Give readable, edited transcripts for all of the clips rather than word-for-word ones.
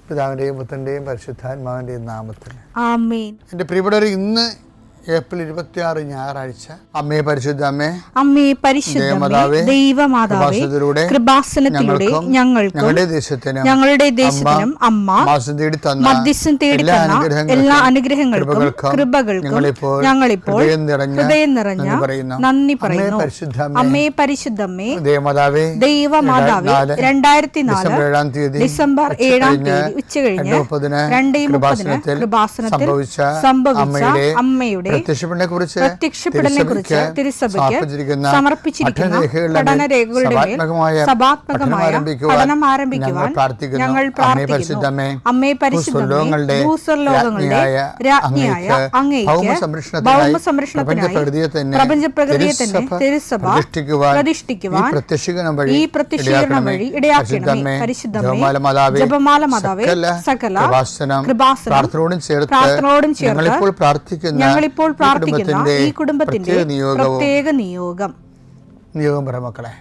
പിതാവിൻ്റെയും പുത്രൻ്റെയും പരിശുദ്ധാത്മാവിൻ്റെയും നാമത്തിൽ ആമേൻ. എൻ്റെ പ്രിയപ്പെട്ടവർ, ഇന്ന് ഏപ്രിൽ 26 ഞായറാഴ്ച. അമ്മേ പരിശുദ്ധ അമ്മേ, അമ്മേ പരിശുദ്ധമേ, ദൈവമാതാവേ, കൃപാസനത്തിലൂടെ ഞങ്ങളുടെ ദേശത്തിനും അമ്മ മധ്യസ്ഥം തേടി തന്ന എല്ലാ അനുഗ്രഹങ്ങൾക്കും കൃപകൾക്കും ഞങ്ങളിപ്പോൾ ഹൃദയം നിറഞ്ഞ നന്ദി പറയുന്നു. അമ്മേ പരിശുദ്ധമേ, ദൈവമാതാവേ, 2004 ഡിസംബർ 7 ഉച്ചകഴിഞ്ഞ് 2:30 കൃപാസനത്തിൽ സംഭവിച്ച അമ്മയുടെ പ്രത്യക്ഷപ്പെടലിനെക്കുറിച്ച് തിരുസഭയ്ക്ക് സമർപ്പിച്ചിരിക്കുന്ന പഠനരേഖകളുടെ സഭാത്മകമായ പഠനം ആരംഭിക്കുവാൻ ഞങ്ങൾ പ്രാർത്ഥിക്കുന്നു. അമ്മേ പരിശുദ്ധമേ, ഭൂസ്വർലോകങ്ങളുടെ രാജ്ഞിയായ അങ്ങേയ്ക്ക് ഭൗമസംരക്ഷണത്തിനായി പ്രപഞ്ചപ്രകൃതിയെ തന്നെ തിരുസഭ പ്രതിഷ്ഠിക്കുവാൻ ഈ പ്രത്യക്ഷീകരണം വഴി ഇടയാക്കണമേ. പരിശുദ്ധമേ, ജപമാല മാതാവേ, സകല കൃപാസനം പ്രാർത്ഥനയോടും ചേർത്ത് ഞങ്ങളിപ്പോൾ പ്രാർത്ഥിക്കുന്ന ഈ കുടുംബത്തിന്റെ പ്രത്യേക നിയോഗം പറ മക്കളെ.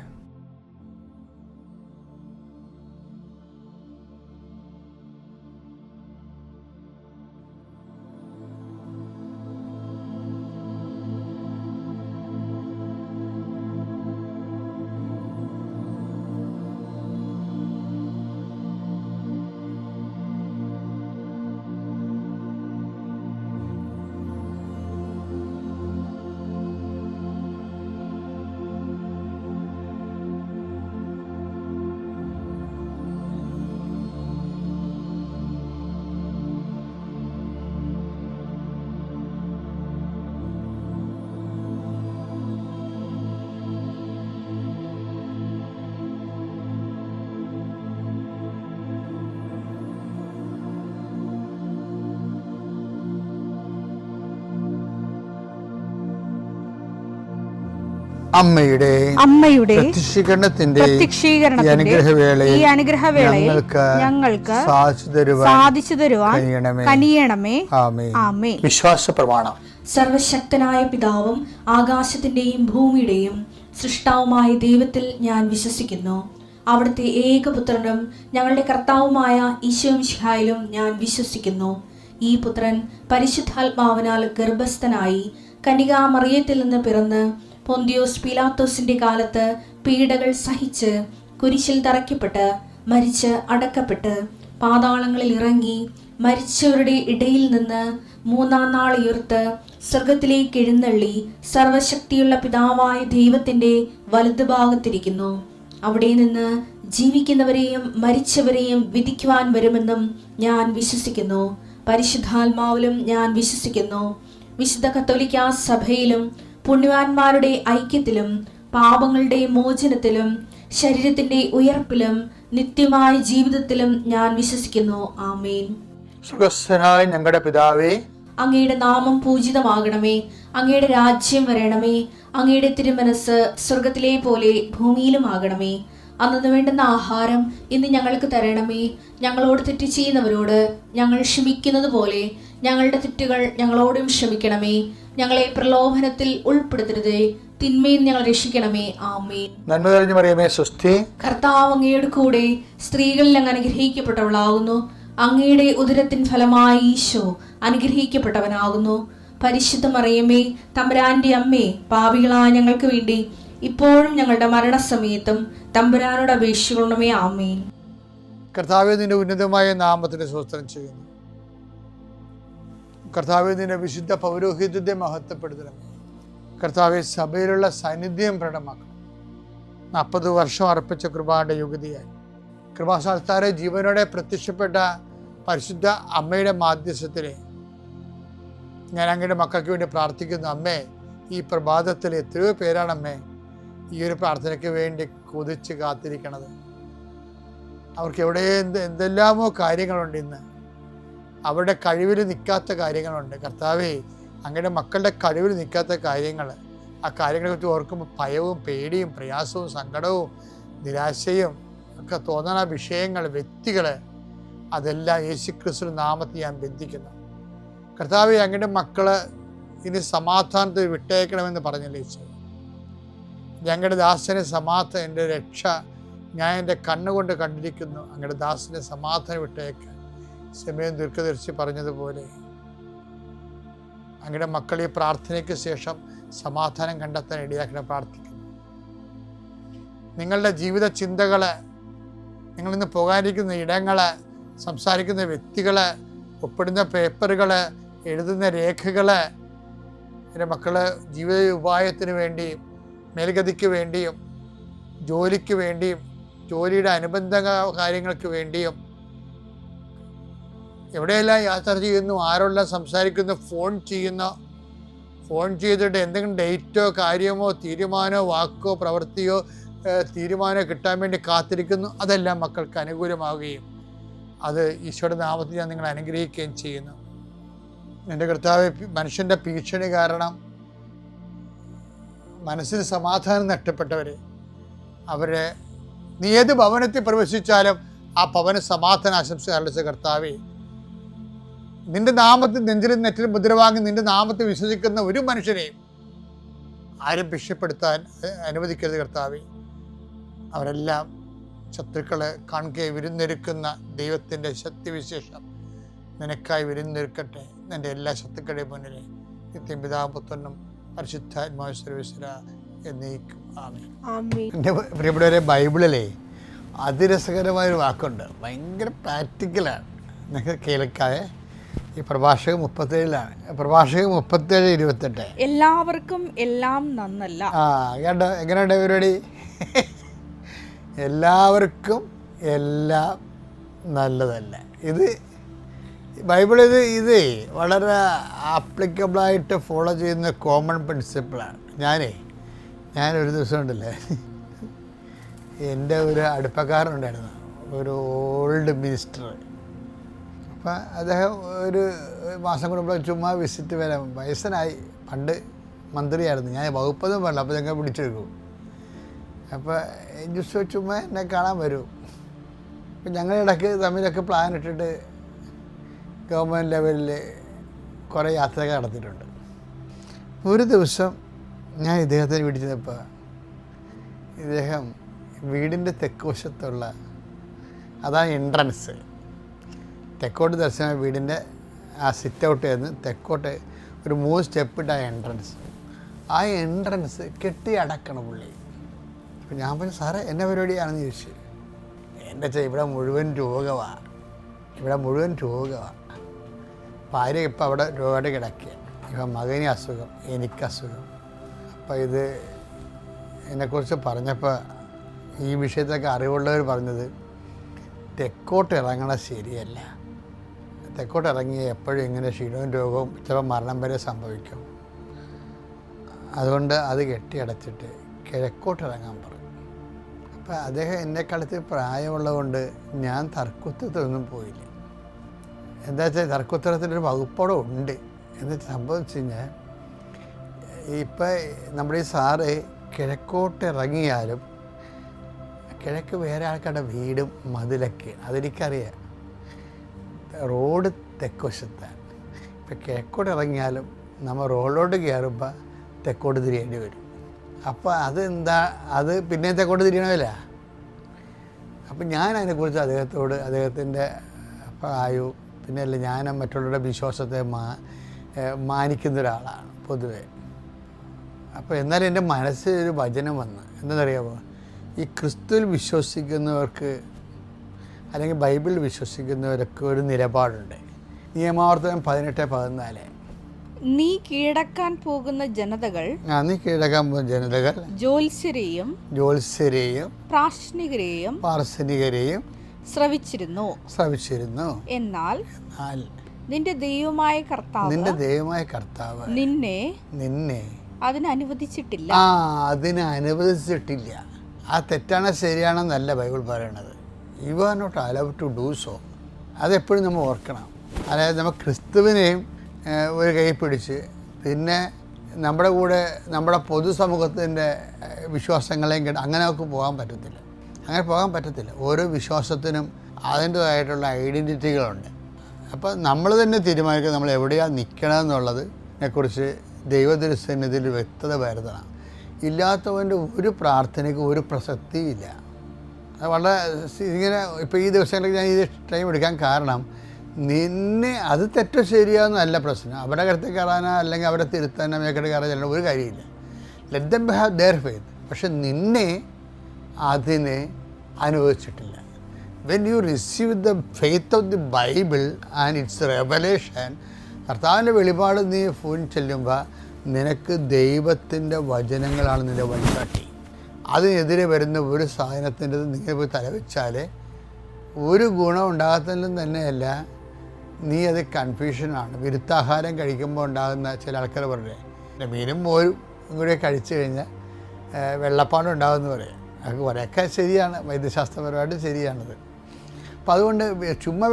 അമ്മയുടെ പ്രത്യക്ഷീകരണത്തിന്റെ ഈ അനുഗ്രഹവേളയിൽ ഞങ്ങൾക്ക് സാധിച്ചു തരുവാൻ കനിയണമേ. ആമേൻ. വിശ്വാസ പ്രമാണം. സർവശക്തനായ പിതാവും ആകാശത്തിന്റെയും ഭൂമിയുടെയും സൃഷ്ടാവുമായ ദൈവത്തിൽ ഞാൻ വിശ്വസിക്കുന്നു. അവിടുത്തെ ഏകപുത്രനും ഞങ്ങളുടെ കർത്താവുമായ ഈശോമിശിഹായിലും ഞാൻ വിശ്വസിക്കുന്നു. ഈ പുത്രൻ പരിശുദ്ധാത്മാവിനാൽ ഗർഭസ്ഥനായി കന്യകാമറിയത്തിൽ നിന്ന് പിറന്ന് പൊന്തിയോസ് പീലാത്തോസിന്റെ കാലത്ത് പീഡകൾ സഹിച്ച് കുരിശിൽ തറയ്ക്കപ്പെട്ട് മരിച്ച് അടക്കപ്പെട്ട് പാതാളങ്ങളിൽ ഇറങ്ങി മരിച്ചവരുടെ ഇടയിൽ നിന്ന് 3-ാം നാൾ ഉയർത്ത് സ്വർഗത്തിലേക്ക് എഴുന്നള്ളി സർവശക്തിയുള്ള പിതാവായ ദൈവത്തിന്റെ വലതുഭാഗത്തിരിക്കുന്നു. അവിടെ നിന്ന് ജീവിക്കുന്നവരെയും മരിച്ചവരെയും വിധിക്കുവാൻ വരുമെന്നും ഞാൻ വിശ്വസിക്കുന്നു. പരിശുദ്ധാത്മാവിലും ഞാൻ വിശ്വസിക്കുന്നു. വിശുദ്ധ കത്തോലിക്കാ സഭയിലും പുണ്യവാന്മാരുടെ ഐക്യത്തിലും പാപങ്ങളുടെ മോചനത്തിലും ശരീരത്തിന്റെ ഉയർപ്പിലും നിത്യമായ ജീവിതത്തിലും ഞാൻ വിശ്വസിക്കുന്നു. ആമേൻ. സ്വർഗ്ഗസ്ഥനായ ഞങ്ങളുടെ പിതാവേ, അങ്ങയുടെ നാമം പൂജിതമാകണമേ. അങ്ങയുടെ രാജ്യം വരണമേ. അങ്ങയുടെ തിരുമനസ് സ്വർഗത്തിലെ പോലെ ഭൂമിയിലും ആകണമേ. അന്നു വേണ്ടുന്ന ആഹാരം ഇന്ന് ഞങ്ങൾക്ക് തരണമേ. ഞങ്ങളോട് തെറ്റ് ചെയ്യുന്നവരോട് ഞങ്ങൾ ക്ഷമിക്കുന്നത് പോലെ ഞങ്ങളുടെ തെറ്റുകൾ ഞങ്ങളോടും ക്ഷമിക്കണമേ. ഞങ്ങളെ പ്രലോഭനത്തിൽ ഉൾപ്പെടുത്തരുതേ, തിന്മയിൽ ഞങ്ങൾ രക്ഷിക്കണമേ. ആമേൻ. നന്മ നിറഞ്ഞ മറിയമേ, സ്വസ്തി. കർത്താവ് അങ്ങയുടെ കൂടെ സ്ത്രീകളിൽ അങ്ങ് അനുഗ്രഹിക്കപ്പെട്ടവളാകുന്നു. അങ്ങയുടെ ഉദരത്തിൻ ഫലമായി ഈശോ അനുഗ്രഹിക്കപ്പെട്ടവനാകുന്നു. പരിശുദ്ധ മറിയമേ, തമ്പുരാന്റെ അമ്മേ, പാപികളായ ഞങ്ങൾക്ക് വേണ്ടി ഇപ്പോഴും ഞങ്ങളുടെ മരണസമയത്തും തമ്പുരാനോട് അപേക്ഷിക്കണമേ. ആമേൻ. കർത്താവേ, നിന്റെ ഉന്നതമായ നാമത്തിന് സ്തോത്രം ചെയ്യുന്നു. കർത്താവേ, നിന്റെ വിശുദ്ധ പൗരോഹിത്യത്തെ മഹത്വപ്പെടുത്തണമേ. കർത്താവെ, സഭയിലുള്ള സാന്നിധ്യം പ്രകടമാക്കണം. 40 വർഷം അർപ്പിച്ച കൃപാന്റെ യുഗതിയായി കൃപാസ്ഥാനത്താരെ ജീവനോടെ പ്രത്യക്ഷപ്പെട്ട പരിശുദ്ധ അമ്മയുടെ മാധ്യസ്ഥത്തിലെ ഞാൻ അങ്ങയുടെ മക്കൾക്ക് വേണ്ടി പ്രാർത്ഥിക്കുന്നു. അമ്മേ, ഈ പ്രഭാതത്തിൽ എത്രയോ പേരാണ് അമ്മേ ഈ ഒരു പ്രാർത്ഥനയ്ക്ക് വേണ്ടി കൊതിച്ച് കാത്തിരിക്കണത്. അവർക്ക് എവിടെ എന്തെല്ലാമോ കാര്യങ്ങളുണ്ട്. ഇന്ന് അവരുടെ കഴിവിൽ നിൽക്കാത്ത കാര്യങ്ങളുണ്ട്. കർത്താവേ, അങ്ങയുടെ മക്കളുടെ കഴിവിൽ നിൽക്കാത്ത കാര്യങ്ങൾ, ആ കാര്യങ്ങളെക്കുറിച്ച് ഓർക്കുമ്പോൾ ഭയവും പേടിയും പ്രയാസവും സങ്കടവും നിരാശയും ഒക്കെ തോന്നുന്ന വിഷയങ്ങൾ, വ്യക്തികൾ, അതെല്ലാം യേശുക്രിസ്തു നാമത്തിൽ ഞാൻ ബന്ധിക്കുന്നു. കർത്താവേ, അങ്ങയുടെ മക്കള് ഇനി സമാധാനത്തിൽ വിട്ടേക്കണമെന്ന് പറഞ്ഞല്ലേ ഈശോ. ഞങ്ങളുടെ ദാസനെ സമാധാനം, എൻ്റെ രക്ഷ ഞാൻ എൻ്റെ കണ്ണുകൊണ്ട് കണ്ടിരിക്കുന്നു. അങ്ങയുടെ ദാസനെ സമാധാനം വിട്ടേക്ക്. സമയം ദീർഘദർശി പറഞ്ഞതുപോലെ അങ്ങയുടെ മക്കൾ ഈ പ്രാർത്ഥനയ്ക്ക് ശേഷം സമാധാനം കണ്ടെത്താൻ ഇടയാക്കണം പ്രാർത്ഥിക്കുന്നു. നിങ്ങളുടെ ജീവിത ചിന്തകള്, നിങ്ങളിന്ന് പോകാനിരിക്കുന്ന ഇടങ്ങള്, സംസാരിക്കുന്ന വ്യക്തികള്, ഒപ്പിടുന്ന പേപ്പറുകള്, എഴുതുന്ന രേഖകള്, എൻ്റെ മക്കള് ജീവിത ഉപായത്തിന് വേണ്ടിയും മേൽഗതിക്ക് വേണ്ടിയും ജോലിക്ക് വേണ്ടിയും ജോലിയുടെ അനുബന്ധ കാര്യങ്ങൾക്ക് വേണ്ടിയും എവിടെയെല്ലാം യാത്ര ചെയ്യുന്നു, ആരോടെല്ലാം സംസാരിക്കുന്നു, ഫോൺ ചെയ്തിട്ട് എന്തെങ്കിലും ഡേറ്റോ കാര്യമോ തീരുമാനമോ വാക്കോ പ്രവൃത്തിയോ തീരുമാനം കിട്ടാൻ വേണ്ടി കാത്തിരിക്കുന്നു. അതെല്ലാം മക്കൾക്ക് അനുകൂലമാവുകയും അത് ഈശോയുടെ നാമത്തിൽ ഞാൻ നിങ്ങളെ അനുഗ്രഹിക്കുകയും ചെയ്യുന്നു. എൻ്റെ കർത്താവേ, മനുഷ്യൻ്റെ ഭീഷണി കാരണം മനസ്സിന് സമാധാനം നഷ്ടപ്പെട്ടവരെ, അവരെ നീ ഏത് ഭവനത്തിൽ പ്രവേശിച്ചാലും ആ ഭവന സമാധാന ആശംസ അറിയിച്ച കർത്താവേ, നിന്റെ നാമത്തിൽ നെഞ്ചിലും നെറ്റിലും മുദ്രവാങ്ങി നിന്റെ നാമത്തിൽ വിശ്വസിക്കുന്ന ഒരു മനുഷ്യനെയും ആരും ഭിക്ഷപ്പെടുത്താൻ അനുവദിക്കരുത് കർത്താവേ. അവരെല്ലാം ശത്രുക്കളെ കാണുകയെ വിരുന്നൊരുക്കുന്ന ദൈവത്തിൻ്റെ ശക്തിവിശേഷം നിനക്കായി വിരുന്നൊരുക്കട്ടെ. നിൻ്റെ എല്ലാ ശത്രുക്കളുടെയും മുന്നിലെ നിത്യം പിതാവും പുത്രനും പരിശുദ്ധാത്മാവ് സർവീശ്വര എന്നേക്കും ആമേൻ. എൻ്റെ പ്രിയപ്പെട്ടവരെ, ബൈബിളിലെ അതിരസകരമായൊരു വാക്കുണ്ട്, ഭയങ്കര പ്രാക്ടിക്കലാണ്. നിങ്ങൾക്ക് കേൾക്കാതെ ഈ പ്രഭാഷകൻ 37 പ്രഭാഷകൻ 37:28 എല്ലാവർക്കും എല്ലാം നന്നല്ല. കേട്ടോ, എങ്ങനെയുണ്ട് പരിപാടി? എല്ലാവർക്കും എല്ലാം നല്ലതല്ല. ഇത് ബൈബിൾ ഇത് വളരെ ആപ്ലിക്കബിളായിട്ട് ഫോളോ ചെയ്യുന്ന കോമൺ പ്രിൻസിപ്പിളാണ്. ഞാനൊരു ദിവസം ഉണ്ടല്ലേ, എൻ്റെ ഒരു അടുപ്പക്കാരനുണ്ടായിരുന്നു, ഒരു ഓൾഡ് മിനിസ്റ്റർ. അപ്പം അദ്ദേഹം ഒരു മാസം കൂടുമ്പോൾ ചുമ്മാ വിസിറ്റ് വരാം. വയസ്സനായി, പണ്ട് മന്ത്രിയായിരുന്നു, ഞാൻ വകുപ്പൊന്നും വേണ്ട, അപ്പോൾ ഞങ്ങൾ പിടിച്ചെടുക്കും. അപ്പോൾ ജസ്റ്റ് ചുമ്മാ എന്നെ കാണാൻ വരും. അപ്പം ഞങ്ങളിടയ്ക്ക് തമ്മിലൊക്കെ പ്ലാൻ ഇട്ടിട്ട് ഗവൺമെൻറ് ലെവലിൽ കുറേ യാത്രകൾ നടത്തിയിട്ടുണ്ട്. ഒരു ദിവസം ഞാൻ ഇദ്ദേഹത്തിന് വീട്ടിൽ ചെന്നപ്പോൾ ഇദ്ദേഹം വീടിൻ്റെ തെക്ക് വശത്തുള്ള, അതാണ് എൻട്രൻസ്, തെക്കോട്ട് ദർശനം വീടിൻ്റെ ആ സിറ്റ് ഔട്ട് നിന്ന് തെക്കോട്ട് ഒരു 3 സ്റ്റെപ്പിട്ട എൻട്രൻസ്. ആ എൻട്രൻസ് കെട്ടി അടക്കണം പുള്ളി. അപ്പം ഞാൻ പറഞ്ഞു, സാറേ എന്നാ പരിപാടിയാണെന്ന് ചോദിച്ചു. എൻ്റെ ഇവിടെ മുഴുവൻ രോഗമാണ്, ഭാര്യ ഇപ്പം അവിടെ രോഗമായിട്ട് കിടക്കുക, ഇപ്പം മകന് അസുഖം, എനിക്കസുഖം. അപ്പം ഇത് എന്നെക്കുറിച്ച് പറഞ്ഞപ്പോൾ ഈ വിഷയത്തൊക്കെ അറിവുള്ളവർ പറഞ്ഞത്, തെക്കോട്ട് ഇറങ്ങണത് ശരിയല്ല, തെക്കോട്ട് ഇറങ്ങി എപ്പോഴും ഇങ്ങനെ ക്ഷീണവും രോഗവും ചിലപ്പോൾ മരണം വരെ സംഭവിക്കും. അതുകൊണ്ട് അത് കെട്ടിയടച്ചിട്ട് കിഴക്കോട്ട് ഇറങ്ങാൻ പറഞ്ഞു. അപ്പം അദ്ദേഹം എന്നെക്കാലത്ത് പ്രായമുള്ളതുകൊണ്ട് ഞാൻ തർക്കുത്തരത്തിലൊന്നും പോയില്ല. എന്താ വെച്ചാൽ തർക്കുത്തരത്തിലൊരു വകുപ്പോടെ ഉണ്ട്. എന്ന് സംഭവിച്ചു കഴിഞ്ഞാൽ ഇപ്പം നമ്മുടെ ഈ സാറ് കിഴക്കോട്ട് ഇറങ്ങിയാലും കിഴക്ക് വേറെ ആൾക്കാരുടെ വീടും മതിലൊക്കെ, അതെനിക്കറിയാം. റോഡ് തെക്കുവശത്താണ്. ഇപ്പം കിഴക്കോട്ട് ഇറങ്ങിയാലും നമ്മൾ റോഡിലോട്ട് കയറുമ്പോൾ തെക്കോട്ട് തിരിയേണ്ടി വരും. അപ്പോൾ അതെന്താ, അത് പിന്നെ തെക്കോട്ട് തിരിയണമല്ല. അപ്പം ഞാൻ അതിനെക്കുറിച്ച് അദ്ദേഹത്തിൻ്റെ പ്രായവും പിന്നെ അല്ല, ഞാൻ മറ്റുള്ളവരുടെ വിശ്വാസത്തെ മാനിക്കുന്ന ഒരാളാണ് പൊതുവെ. അപ്പോൾ എന്നാലും എൻ്റെ മനസ്സിൽ ഒരു വചനം വന്ന്, എന്താണെന്നറിയാമോ, ഈ ക്രിസ്തുവിൽ വിശ്വസിക്കുന്നവർക്ക് അല്ലെങ്കിൽ ബൈബിളിൽ വിശ്വസിക്കുന്നവരൊക്കെ ഒരു നിലപാടുണ്ട്. നിയമാവർത്തനം 18:14 നീ കീഴടക്കാൻ പോകുന്ന ജനതകൾ ജ്യോത്സ്യരെയും പ്രാശ്നികരെയും ശ്രവിച്ചിരുന്നു. എന്നാൽ നിന്റെ ദൈവമായ കർത്താവ് നിന്നെ അതിനനുവദിച്ചിട്ടില്ല. ആ തെറ്റാണ് ശരിയാണെന്നല്ല ബൈബിൾ പറയണത്. You are not allowed to do so. അതെപ്പോഴും നമ്മൾ ഓർക്കണം. അതായത് നമ്മൾ ക്രിസ്തുവിനെയും ഒരു കൈ പിടിച്ച് പിന്നെ നമ്മുടെ കൂടെ നമ്മുടെ പൊതുസമൂഹത്തിൻ്റെ വിശ്വാസങ്ങളെയും അങ്ങനെ നമുക്ക് പോകാൻ പറ്റത്തില്ല. ഓരോ വിശ്വാസത്തിനും അതിൻ്റേതായിട്ടുള്ള ഐഡൻറ്റിറ്റികളുണ്ട്. അപ്പോൾ നമ്മൾ തന്നെ തീരുമാനിക്കുക നമ്മൾ എവിടെയാണ് നിൽക്കണമെന്നുള്ളതിനെക്കുറിച്ച് ദൈവത്തിരുസന്നിധിയിൽ വ്യക്തത വരുത്തണം. ഇല്ലാത്തവൻ്റെ ഒരു പ്രാർത്ഥനയ്ക്ക് ഒരു പ്രസക്തിയില്ല. അത് വളരെ ഇങ്ങനെ ഇപ്പോൾ ഈ ദിവസങ്ങളിൽ ഞാൻ ഇത് ടൈം എടുക്കാൻ കാരണം, നിന്നെ അത് തെറ്റോ ശരിയാന്നല്ല പ്രശ്നം. അവരുടെ കരുത്ത് കയറാനോ അല്ലെങ്കിൽ അവരെ തിരുത്താനോ മേക്കട്ട് കയറാനോ ഒരു കാര്യമില്ല. Let them have their faith. പക്ഷെ നിന്നെ അതിനെ അനുവദിച്ചിട്ടില്ല. When you receive the faith of the Bible and its revelation, കർത്താവിൻ്റെ വെളിപാട് നീ ഫോൺ ചെല്ലുമ്പോൾ നിനക്ക് ദൈവത്തിൻ്റെ വചനങ്ങളാണ് നിൻ്റെ വഴികാട്ടി. അതിനെതിരെ വരുന്ന ഒരു സാധനത്തിൻ്റെ നിങ്ങൾ പോയി തലവെച്ചാൽ ഒരു ഗുണം ഉണ്ടാകത്തിലും തന്നെയല്ല, നീ അത് കൺഫ്യൂഷനാണ്. വിരുദ്ധാഹാരം കഴിക്കുമ്പോൾ ഉണ്ടാകുന്ന ചില ആൾക്കാർ പറഞ്ഞേ മീനും മോരും കൂടെ കഴിച്ചു കഴിഞ്ഞാൽ വെള്ളപ്പാണ്ട് ഉണ്ടാകുമെന്ന് പറയും. അത് കുറേയൊക്കെ ശരിയാണ്, വൈദ്യശാസ്ത്രപരമായിട്ട് ശരിയാണത്. അപ്പം അതുകൊണ്ട് ചുമ്മാ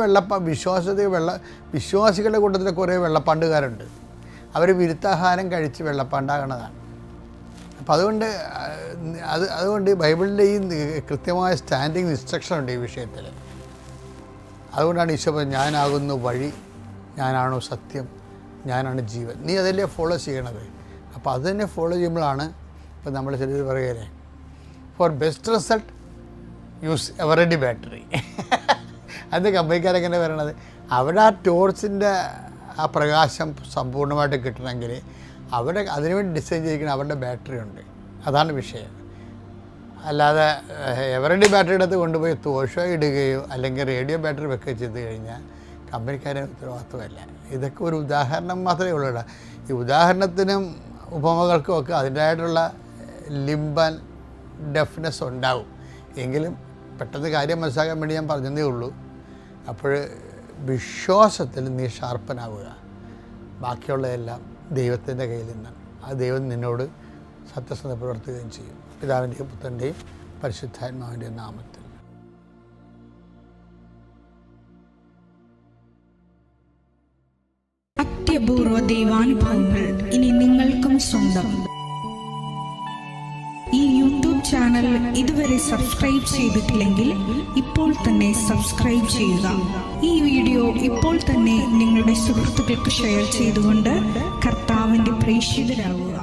വിശ്വാസികളുടെ കൂട്ടത്തിൽ കുറേ വെള്ളപ്പാണ്ടുകാരുണ്ട്. അവർ വിരുദ്ധാഹാരം കഴിച്ച് വെള്ളപ്പാണ്ടാകണതാണ്. അപ്പം അതുകൊണ്ട് ബൈബിളിൻ്റെ ഈ കൃത്യമായ സ്റ്റാൻഡിങ് ഇൻസ്ട്രക്ഷൻ ഉണ്ട് ഈ വിഷയത്തിൽ. അതുകൊണ്ടാണ് ഈശോ പറഞ്ഞത്, ഞാനാകുന്നു വഴി, ഞാനാണോ സത്യം, ഞാനാണ് ജീവൻ. നീ അതല്ലേ ഫോളോ ചെയ്യണത്. അപ്പോൾ അത് തന്നെ ഫോളോ ചെയ്യുമ്പോഴാണ് ഇപ്പം നമ്മൾ ചിലർ പറയുകയല്ലേ, for best result use Eveready battery. അത് കമ്പനിക്കാരൊക്കെ തന്നെ പറയണത്, അവിടെ ആ ടോർച്ചിൻ്റെ ആ പ്രകാശം സമ്പൂർണ്ണമായിട്ട് കിട്ടണമെങ്കിൽ അതിനുവേണ്ടി ഡിസൈൻ ചെയ്തിരിക്കുന്ന അവരുടെ ബാറ്ററി ഉണ്ട്. അതാണ് വിഷയം. അല്ലാതെ എവറെഡി ബാറ്ററി എടുത്ത് കൊണ്ടുപോയി തോഷോ ഇടുകയോ അല്ലെങ്കിൽ റേഡിയോ ബാറ്ററി വെക്കുകയോ ചെയ്ത് കഴിഞ്ഞാൽ കമ്പനിക്കാരെ ഉത്തരവാദിത്വമല്ല. ഇതൊക്കെ ഒരു ഉദാഹരണം മാത്രമേ ഉള്ളൂ. ഈ ഉദാഹരണത്തിനും ഉപമകൾക്കും ഒക്കെ അതിൻ്റെതായിട്ടുള്ള ലിംബൻ ഡെഫ്നെസ് ഉണ്ടാവും. എങ്കിലും പെട്ടെന്ന് കാര്യം മനസ്സിലാക്കാൻ വേണ്ടി ഞാൻ പറഞ്ഞതേ ഉള്ളൂ. അപ്പോൾ വിശ്വാസത്തിൽ നീ ഷാർപ്പനാവുക. ബാക്കിയുള്ളതെല്ലാം ദൈവത്തിൻ്റെ കയ്യിൽ നിന്നാണ്. ആ ദൈവം നിന്നോട് സത്യസന്ധത പ്രവർത്തിക്കുകയും ചെയ്യും. പിതാവിൻ്റെയും പുത്രൻ്റെയും പരിശുദ്ധാത്മാവിൻ്റെയും നാമത്തിൽ. അത്യപൂർവ ദൈവാനുഭവങ്ങൾ ഇനി നിങ്ങൾക്കും സ്വന്തം. ഈ യൂട്യൂബ് ചാനൽ ഇതുവരെ സബ്സ്ക്രൈബ് ചെയ്തിട്ടില്ലെങ്കിൽ ഇപ്പോൾ തന്നെ സബ്സ്ക്രൈബ് ചെയ്യുക. ഈ വീഡിയോ ഇപ്പോൾ തന്നെ നിങ്ങളുടെ സുഹൃത്തുക്കൾക്ക് ഷെയർ ചെയ്തുകൊണ്ട് കർത്താവിൻ്റെ പ്രേക്ഷിതരാകുക.